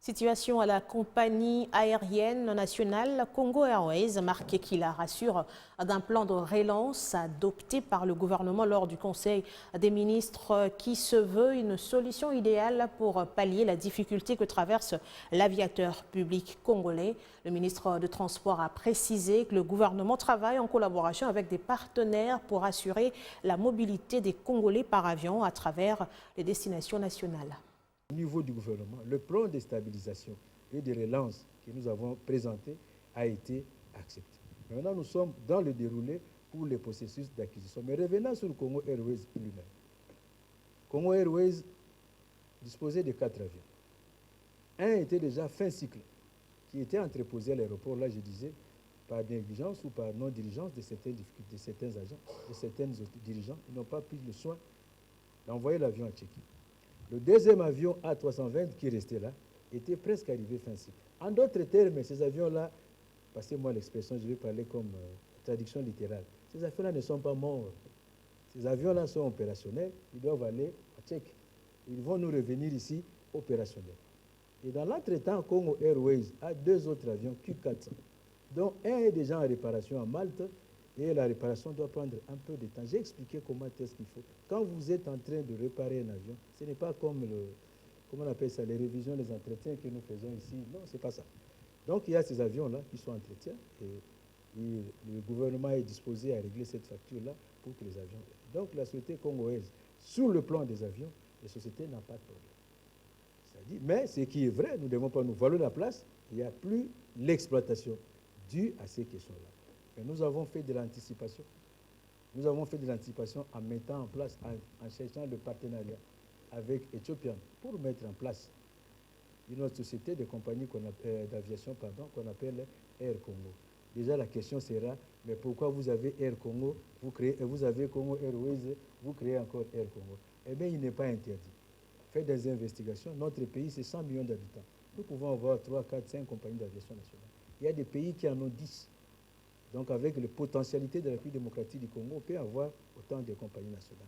Situation à la compagnie aérienne nationale Congo Airways, marqué qui la rassure d'un plan de relance adopté par le gouvernement lors du Conseil des ministres qui se veut une solution idéale pour pallier la difficulté que traverse l'aviateur public congolais. Le ministre de Transport a précisé que le gouvernement travaille en collaboration avec des partenaires pour assurer la mobilité des Congolais par avion à travers les destinations nationales. Au niveau du gouvernement, le plan de stabilisation et de relance que nous avons présenté a été accepté. Maintenant, nous sommes dans le déroulé pour le processus d'acquisition. Mais revenons sur le Congo Airways lui-même. Congo Airways disposait de 4 avions. Un était déjà fin cycle, qui était entreposé à l'aéroport, là je disais, par négligence ou par non-diligence de certains agents, de certains dirigeants. Ils n'ont pas pris le soin d'envoyer l'avion à Tchéquie. Le deuxième avion A320 qui restait là était presque arrivé fin cycle. En d'autres termes, ces avions-là, passez-moi l'expression, je vais parler comme traduction littérale, ces avions-là ne sont pas morts. Ces avions-là sont opérationnels, ils doivent aller à Tchèque. Ils vont nous revenir ici opérationnels. Et dans l'entretemps, Congo Airways a 2 autres avions Q400, dont un est déjà en réparation à Malte, et la réparation doit prendre un peu de temps. J'ai expliqué comment est-ce qu'il faut. Quand vous êtes en train de réparer un avion, ce n'est pas comme comment on appelle ça, les révisions, les entretiens que nous faisons ici. Non, ce n'est pas ça. Donc il y a ces avions-là qui sont entretiens et le gouvernement est disposé à régler cette facture-là pour que les avions... Donc la société congolaise, sur le plan des avions, les sociétés n'ont pas de problème. Mais ce qui est vrai, nous ne devons pas nous voiler la place, il n'y a plus l'exploitation due à ces questions-là. Et nous avons fait de l'anticipation. Nous avons fait de l'anticipation en mettant en place, en cherchant le partenariat avec Ethiopian pour mettre en place une autre société de compagnie d'aviation qu'on appelle Air Congo. Déjà la question sera, mais pourquoi vous avez Air Congo, vous avez Congo Airways, vous créez encore Air Congo? Eh bien, il n'est pas interdit. Faites des investigations. Notre pays, c'est 100 millions d'habitants. Nous pouvons avoir 3, 4, 5 compagnies d'aviation nationale. Il y a des pays qui en ont 10. Donc avec la potentialité de la République démocratique du Congo, on peut avoir autant de compagnies nationales.